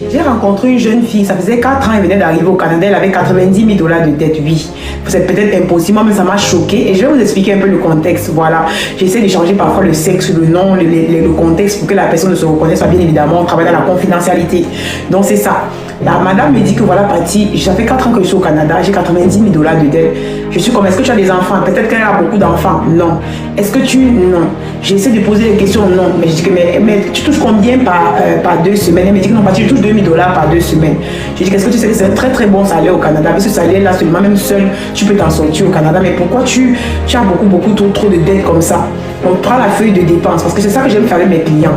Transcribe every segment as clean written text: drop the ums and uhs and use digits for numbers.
J'ai rencontré une jeune fille, ça faisait 4 ans, elle venait d'arriver au Canada, elle avait 90 000 $ de dette, oui. C'est peut-être impossible, mais ça m'a choqué et je vais vous expliquer un peu le contexte, voilà. J'essaie de changer parfois le sexe, le nom, le contexte pour que la personne ne se reconnaisse pas, bien évidemment, on travaille dans la confidentialité. Donc c'est ça. La madame me dit que voilà, Patty, ça fait 4 ans que je suis au Canada, j'ai 90 000 $ de dette. Je suis comme, est-ce que tu as des enfants? Peut-être qu'elle a beaucoup d'enfants. Non. Est-ce que tu... Non. J'essaie de poser des questions. Non. Mais je dis que, mais tu touches combien par 2 semaines? Elle me dit que non, Patty, je touche 2 000 $ par 2 semaines. Je dis, qu'est-ce que tu sais que c'est un très très bon salaire au Canada? Avec ce salaire-là, seulement, même seul, tu peux t'en sortir au Canada. Mais pourquoi tu as beaucoup trop de dettes comme ça? On prend la feuille de dépenses parce que c'est ça que j'aime faire avec mes clients.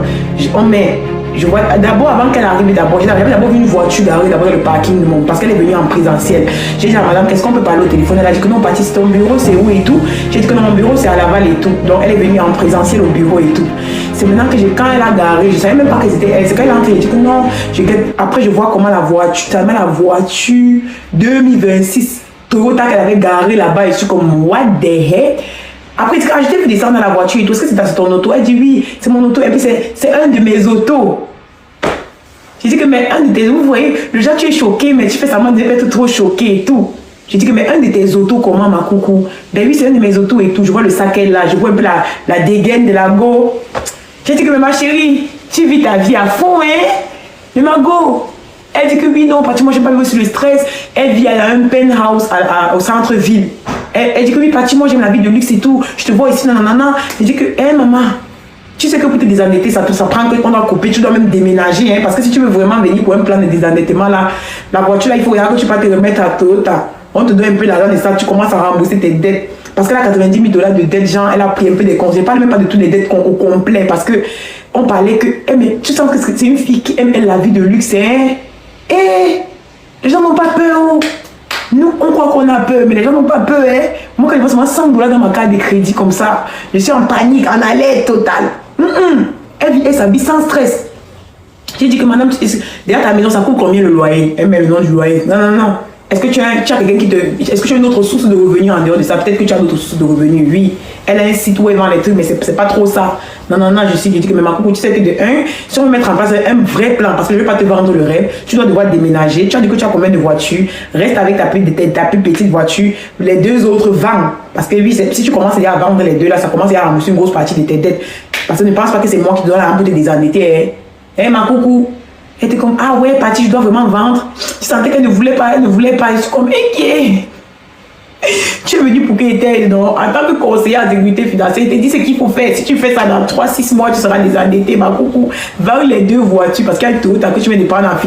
On met... Je vois d'abord, avant qu'elle arrive d'abord, j'ai d'abord vu une voiture garée d'abord dans le parking de mon, parce qu'elle est venue en présentiel. J'ai dit à madame, qu'est-ce qu'on peut parler au téléphone? Elle a dit que non, Patty, ton bureau c'est où et tout. J'ai dit que non, mon bureau c'est à Laval et tout. Donc elle est venue en présentiel au bureau et tout. C'est maintenant que quand elle a garé, je ne savais même pas que c'était elle. C'est quand elle est entrée, j'ai dit que non. Après je vois comment la voiture, la voiture 2026 Toyota qu'elle avait garée là-bas et je suis comme, what the heck? Après, je t'ai vu descendre dans la voiture et tout. Est-ce que c'est ton auto? Elle dit oui, c'est mon auto. Et puis, c'est un de mes autos. J'ai dit que, mais un de tes autos, vous voyez, déjà tu es choqué, mais tu fais semblant d'être trop choqué et tout. J'ai dit que, mais un de tes autos, comment, ma coucou? Ben oui, c'est un de mes autos et tout. Je vois le sac là, je vois un peu la dégaine de la go. J'ai dit que, mais ma chérie, tu vis ta vie à fond, hein? Mais ma go. Elle dit que oui, non, parce que moi, je n'ai pas vivre sur le stress. Elle vit à un penthouse au centre-ville. Elle dit que oui, Patty, moi j'aime la vie de luxe et tout. Je te vois ici, nanana. Elle dit que, hé maman, tu sais que pour te désendetter, ça prend qu'on doit couper, tu dois même déménager. Hein, parce que si tu veux vraiment venir pour un plan de désendettement, là, la voiture, là, il faut que tu vas te remettre à Toyota. On te donne un peu l'argent et ça, tu commences à rembourser tes dettes. Parce qu'elle a 90 000 $ de dettes, genre, elle a pris un peu des conseils. Je parle même pas de toutes les dettes au complet. Parce que on parlait que, mais tu sens que c'est une fille qui aime la vie de luxe. Hein? Et les gens n'ont pas peur. Oh. Nous, on croit qu'on a peur, mais les gens n'ont pas peur. Hein? Moi, quand je vois seulement 100 $ dans ma carte de crédit comme ça, je suis en panique, en alerte totale. Elle s'habille sans stress. J'ai dit que madame, derrière ta maison, ça coûte combien le loyer? Elle met le nom du loyer. Non, non, non. Est-ce que tu as quelqu'un qui te... Est-ce que tu as une autre source de revenus en dehors de ça? Peut-être que tu as d'autres sources de revenus, oui. Elle a un site où elle vend les trucs, mais c'est pas trop ça. Non, non, non, je dis que mais ma coucou, tu sais que de un, si on veut mettre en place un vrai plan, parce que je ne vais pas te vendre le rêve, tu dois devoir déménager. Tu as dit que tu as combien de voitures? Reste avec ta plus petite voiture. Les deux autres vendent. Parce que oui, si tu commences à vendre les deux, là, ça commence à rembourser une grosse partie de tes dettes. Parce que ne pense pas que c'est moi qui dois la rembourser des années. Hein, ma coucou? Elle était comme, ah ouais, Patty, je dois vraiment vendre. Je sentais qu'elle ne voulait pas, Je suis comme, inquiet. Tu es venu pour qu'elle t'aide, non? En tant que conseiller en sécurité financière, il te dit ce qu'il faut faire. Si tu fais ça dans 3-6 mois, tu seras désendetté, ma coucou. Vends les deux voitures parce qu'il y a une Toyota que tu viens de prendre en